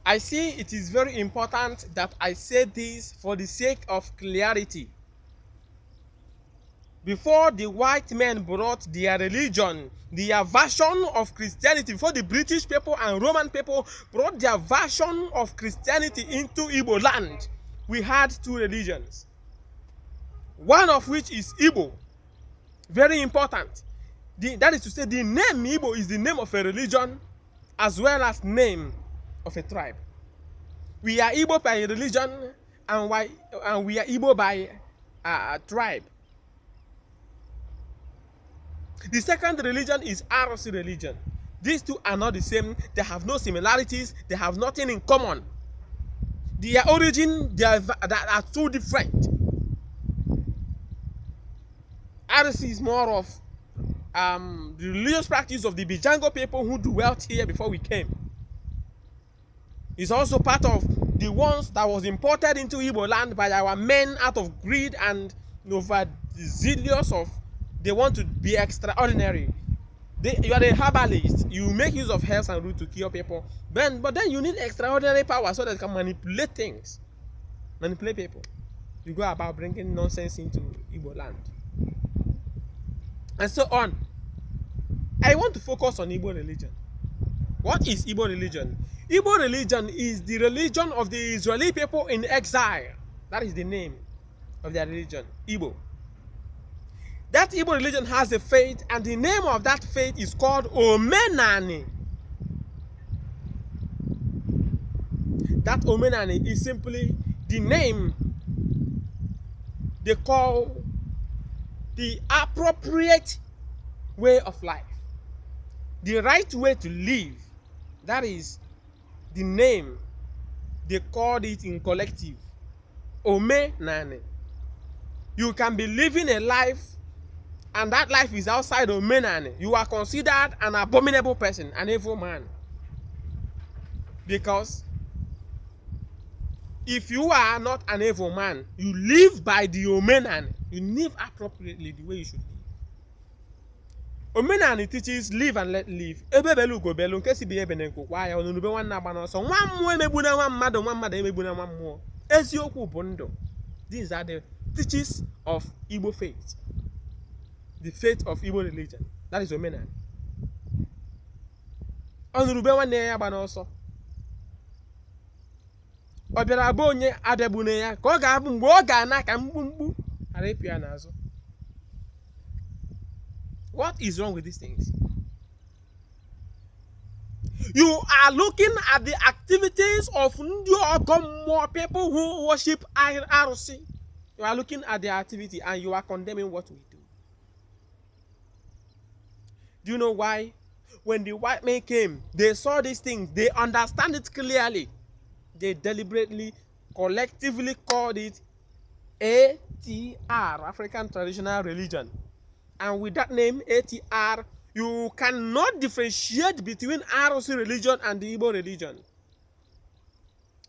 I see it is very important that I say this for the sake of clarity. Before the white men brought their religion, their version of Christianity, before the British people and Roman people brought their version of Christianity into Igbo land, we had two religions. One of which is Igbo. Very important. That is to say, the name Igbo is the name of a religion as well as name of a tribe. We are Igbo by religion and we are Igbo by tribe. The second religion is Arosi religion. These two are not the same. They have no similarities. They have nothing in common. Their origin, they are too different. Arosi is more of the religious practice of the Bijango people who dwelt here before we came. It's also part of the ones that was imported into Igbo land by our men out of greed and overzealous of they want to be extraordinary. You are a herbalist. You make use of herbs and roots to cure people. But then you need extraordinary power so that you can manipulate things. Manipulate people. You go about bringing nonsense into Igbo land. And so on. I want to focus on Igbo religion. What is Igbo religion? Igbo religion is the religion of the Israeli people in exile. That is the name of their religion, Igbo. That Igbo religion has a faith, and the name of that faith is called Omenani. That Omenani is simply the name they call the appropriate way of life. The right way to live. That is the name they called it in collective. Omenani. You can be living a life and that life is outside Omenani. You are considered an abominable person, an evil man. Because if you are not an evil man, you live by the Omenani. You live appropriately the way you should live. Omenani teaches live and let live. Ebebelu go belu nkesi bi ebe nenko kwa ya onunube nwanna agba n'ọsọ. Nwa mmụọ emegbuna nwa mmadụ emegbuna nwa mmụọ. Eziokwu bụ ndụ. These are the teachings of Igbo faith. The faith of Igbo religion. That is Omenani. Onurube nwanne ya agba n'ọsọ. Ọ bịara abụ onye abịagbune ya ka ọ ga-abụ mgbe ọ ga-ana ka mkpumkpu ghara ịpụ ya n'azụ. What is wrong with these things? You are looking at the activities of more people who worship Arusi. You are looking at their activity and you are condemning what we do. Do you know why? When the white men came, they saw these things. They understand it clearly. They deliberately, collectively called it ATR, African Traditional Religion. And with that name, ATR, you cannot differentiate between ROC religion and the Igbo religion.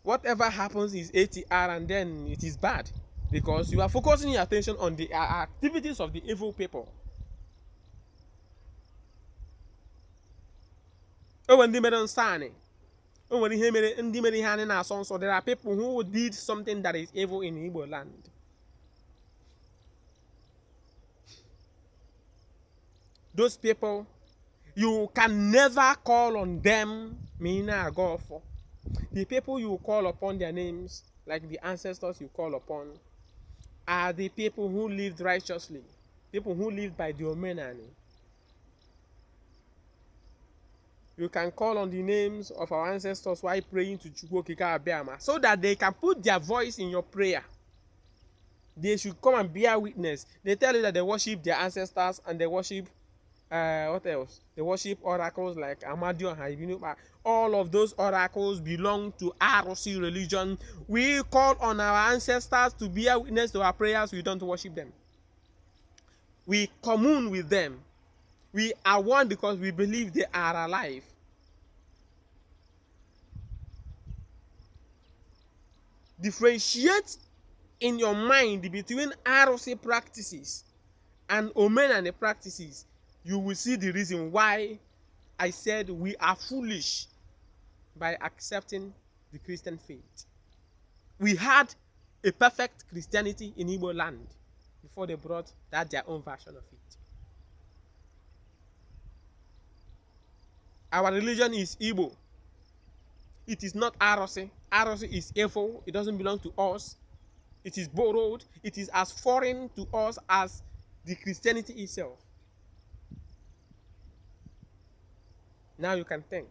Whatever happens is ATR and then it is bad. Because you are focusing your attention on the activities of the evil people. There are people who did something that is evil in Igbo land. Those people, you can never call on them. The people you call upon their names, like the ancestors you call upon, are the people who lived righteously, people who lived by the Omenani. You can call on the names of our ancestors while praying to Chukwokika Abiama so that they can put their voice in your prayer. They should come and bear witness. They tell you that they worship their ancestors and they worship what else? They worship oracles like Amadio and Haibinu. All of those oracles belong to ROC religion. We call on our ancestors to bear witness to our prayers. We don't worship them. We commune with them. We are one because we believe they are alive. Differentiate in your mind between ROC practices and Omenani practices. You will see the reason why I said we are foolish by accepting the Christian faith. We had a perfect Christianity in Igbo land before they brought that their own version of it. Our religion is Igbo. It is not Arosi. Arosi is evil. It doesn't belong to us. It is borrowed. It is as foreign to us as the Christianity itself. Now you can think.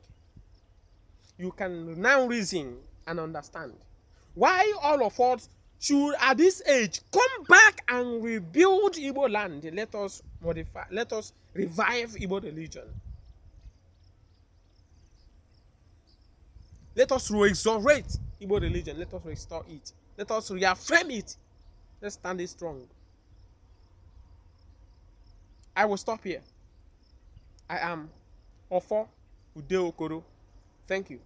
You can now reason and understand why all of us should, at this age, come back and rebuild Igbo land. Let us modify, let us revive Igbo religion. Let us resurrect Igbo religion. Let us restore it. Let us reaffirm it. Let's stand it strong. I will stop here. I am Ofo Ude Okoro. Thank you.